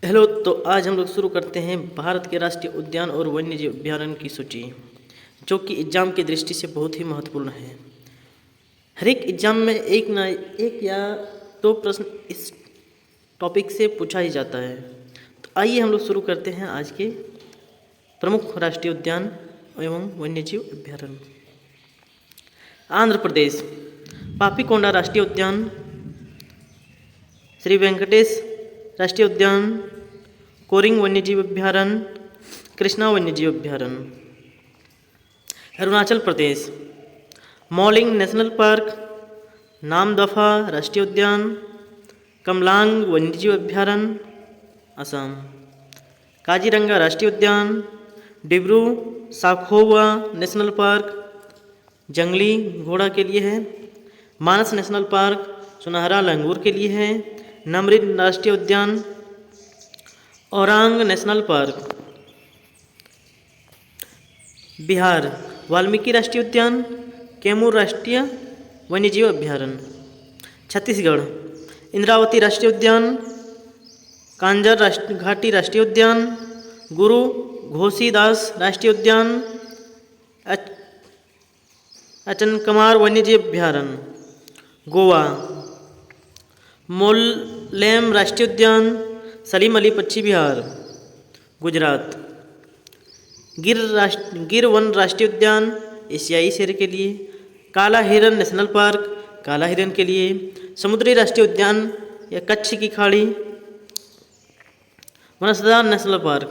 Hello. तो आज हम लोग शुरू करते हैं भारत के राष्ट्रीय उद्यान और वन्यजीव अभयारण्य की सूची, जो कि एग्जाम की दृष्टि से बहुत ही महत्वपूर्ण है। हर एक एग्जाम में एक या दो प्रश्न इस टॉपिक से पूछा ही जाता है। तो आइए हम लोग शुरू करते हैं आज के प्रमुख राष्ट्रीय उद्यान एवं वन्यजीव अभयारण्य। आंध्र प्रदेश, पापीकोंडा राष्ट्रीय उद्यान, श्री वेंकटेश राष्ट्रीय उद्यान, कोरिंग वन्यजीव अभयारण्य, कृष्णा वन्यजीव अभयारण्य। अरुणाचल प्रदेश, मौलिंग नेशनल पार्क, नामदफा राष्ट्रीय उद्यान, कमलांग वन्यजीव अभयारण्य, असम। काजीरंगा राष्ट्रीय उद्यान, डिब्रू साखोवा नेशनल पार्क जंगली घोड़ा के लिए है, मानस नेशनल पार्क सुनहरा लंगूर के लिए है, नमरिन राष्ट्रीय उद्यान, औरांग नेशनल पार्क। बिहार, वाल्मीकि राष्ट्रीय उद्यान, कैमूर राष्ट्रीय वन्यजीव अभयारण्य। छत्तीसगढ़, इंद्रावती राष्ट्रीय उद्यान, कांजर घाटी राष्ट्रीय उद्यान, गुरु घोसीदास राष्ट्रीय उद्यान, अचनकमार वन्यजीव अभयारण्य। गोवा, मोल्लेम राष्ट्रीय उद्यान, सलीम अली पक्षी विहार। गुजरात, गिर वन राष्ट्रीय उद्यान एशियाई शेर के लिए, काला हिरन नेशनल पार्क काला हिरन के लिए, समुद्री राष्ट्रीय उद्यान या कच्छ की खाड़ी वनसदा नेशनल पार्क।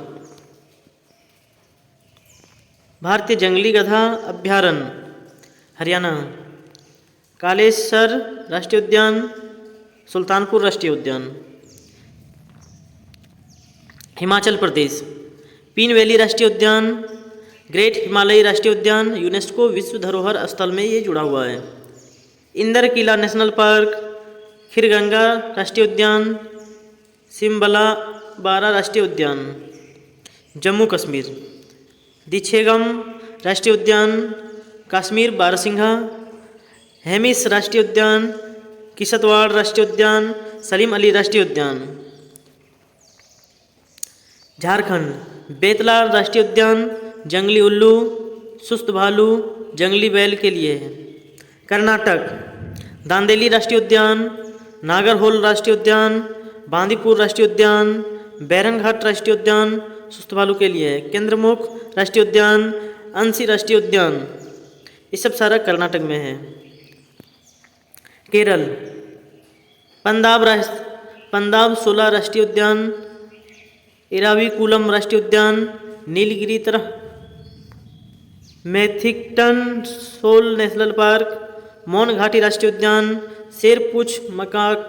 भारतीय जंगली गधा अभयारण्य हरियाणा, कालेसर राष्ट्रीय उद्यान, सुल्तानपुर राष्ट्रीय उद्यान। हिमाचल प्रदेश, पीन वैली राष्ट्रीय उद्यान, ग्रेट हिमालयी राष्ट्रीय उद्यान यूनेस्को विश्व धरोहर स्थल में ये जुड़ा हुआ है। इंदर किला नेशनल पार्क, खीरगंगा राष्ट्रीय उद्यान, सिमबला बारा राष्ट्रीय उद्यान। जम्मू कश्मीर, दिछेगम राष्ट्रीय उद्यान, कश्मीर बारहसिंघा, हेमिस राष्ट्रीय उद्यान, किश्तवाड़ राष्ट्रीय उद्यान, सलीम अली राष्ट्रीय उद्यान। झारखंड, बेतला राष्ट्रीय उद्यान, जंगली उल्लू सुस्त भालू जंगली बैल के लिए है। कर्नाटक, दांदेली राष्ट्रीय उद्यान, नागरहोल राष्ट्रीय उद्यान, बांदीपुर राष्ट्रीय उद्यान, बैरनघाट राष्ट्रीय उद्यान सुस्त भालू के लिए है। केंद्रमुख राष्ट्रीय उद्यान, अंसी राष्ट्रीय उद्यान, ये सब सारा कर्नाटक में है। केरल, पंदाब सोला राष्ट्रीय उद्यान, इराविकुलम राष्ट्रीय उद्यान, नीलगिरी तरह मैथिकटन सोल नेशनल पार्क, मौन घाटी राष्ट्रीय उद्यान, शेरपुछ मकाक,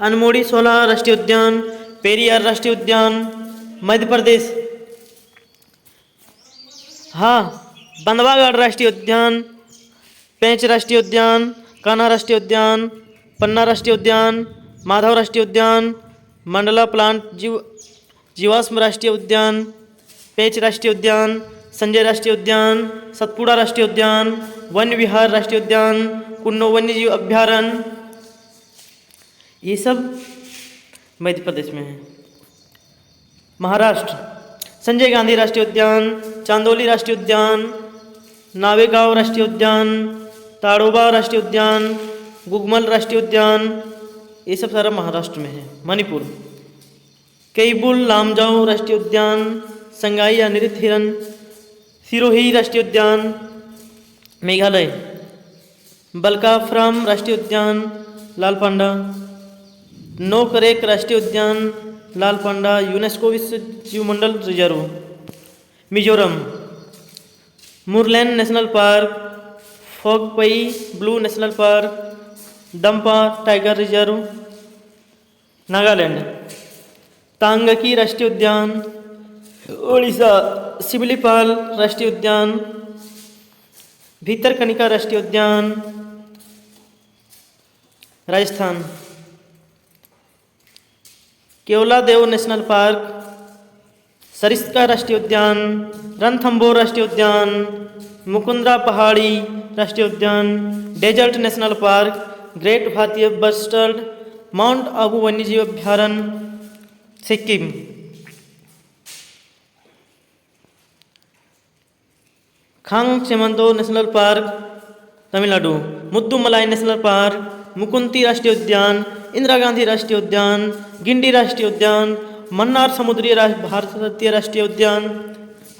अनमोड़ी सोला राष्ट्रीय उद्यान, पेरियार राष्ट्रीय उद्यान। मध्य प्रदेश, बंदवागढ़ राष्ट्रीय उद्यान, पेंच राष्ट्रीय उद्यान, कान्हा राष्ट्रीय उद्यान, पन्ना राष्ट्रीय उद्यान, माधव राष्ट्रीय उद्यान, मंडला प्लांट जीवाश्म राष्ट्रीय उद्यान, पेंच राष्ट्रीय उद्यान, संजय राष्ट्रीय उद्यान, सतपुड़ा राष्ट्रीय उद्यान, वन विहार राष्ट्रीय उद्यान, कुन्नो वन्यजीव अभयारण्य, ये सब मध्य प्रदेश में है। महाराष्ट्र, संजय गांधी राष्ट्रीय उद्यान, चांदोली राष्ट्रीय उद्यान, नावेगांव राष्ट्रीय उद्यान, ताड़ोबा राष्ट्रीय उद्यान, गुगमल राष्ट्रीय उद्यान, ये सब सारा महाराष्ट्र में है। मणिपुर, कैबुल लामजाओ राष्ट्रीय उद्यान, संगाई अनिरित हिरन, सिरोही राष्ट्रीय उद्यान। मेघालय, बलकाफ्राम राष्ट्रीय उद्यान, लाल पांडा, नोकरेक राष्ट्रीय उद्यान, लाल पांडा यूनेस्को विश्व जीवमंडल reserve. Mizoram, Murlen national park, Phawngpui blue national park, Dampa tiger reserve. Nagaland, Tangki राष्ट्रीय उद्यान, ओडिशा सिमलीपाल राष्ट्रीय उद्यान, भीतरकनिका राष्ट्रीय उद्यान। राजस्थान, केवलादेव नेशनल पार्क, सरिस्का राष्ट्रीय उद्यान, रणथंभौर राष्ट्रीय उद्यान, मुकुंदरा पहाड़ी राष्ट्रीय उद्यान, डेजर्ट नेशनल पार्क, ग्रेट भारतीय बस्टर्ड, माउंट आबू वन्यजीव अभयारण्य, Sikkim. Khangchendzonga national park Tamil Nadu. Mudumalai national park, Mukurthi राष्ट्रीय उद्यान, इंदिरा गांधी राष्ट्रीय उद्यान, गिंडी राष्ट्रीय उद्यान, मन्नार समुद्री भारतीय राष्ट्रीय उद्यान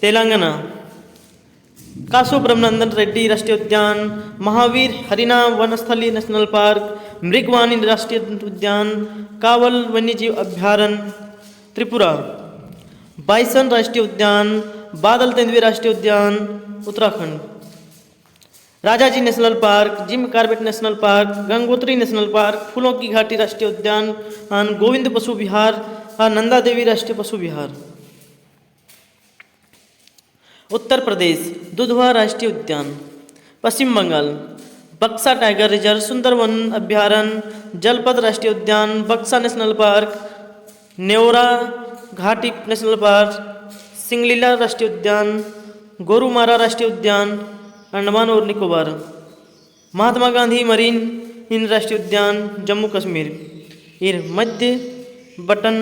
तेलंगाना। कासु ब्रह्मानंदन रेड्डी राष्ट्रीय उद्यान, महावीर हरिना वनस्थली नेशनल पार्क, मृगवानी राष्ट्रीय उद्यान, कावल वन्यजीव अभ्यारण्य त्रिपुरा। बाइसन राष्ट्रीय उद्यान, बादल तेंदुए राष्ट्रीय उद्यान Uttarakhand. Rajaji national park, Jim Corbett national park, Gangotri national park, फूलों की घाटी राष्ट्रीय उद्यान, गोविंद पशु विहार, नंदा देवी राष्ट्रीय पशु विहार। उत्तर प्रदेश दुधवा राष्ट्रीय उद्यान। पश्चिम बंगाल बक्सा टाइगर रिजर्व, सुंदरवन अभ्यारण्य, जलपद राष्ट्रीय उद्यान, बक्सा नेशनल पार्क, नेवरा घाटी नेशनल पार्क, सिंगलीला राष्ट्रीय उद्यान, गोरुमारा राष्ट्रीय उद्यान अंडमान और निकोबार। महात्मा गांधी मरीन इन राष्ट्रीय उद्यान जम्मू कश्मीर। इर मध्य बटन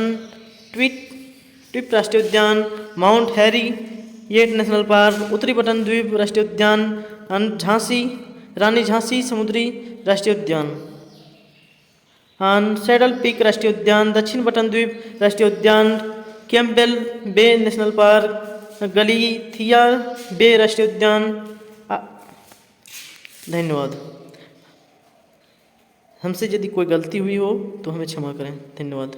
ट्वीप राष्ट्रीय उद्यान, mount Harry yet national park, उत्तरी बटन द्वीप राष्ट्रीय उद्यान, झांसी रानी झांसी समुद्री राष्ट्रीय उद्यान, सैडल पीक राष्ट्रीय उद्यान, दक्षिण बटन द्वीप राष्ट्रीय उद्यान, कैंपबेल बे नेशनल पार्क, गलीथिया बे राष्ट्रीय उद्यान। धन्यवाद। हमसे यदि कोई गलती हुई हो तो हमें क्षमा करें। धन्यवाद।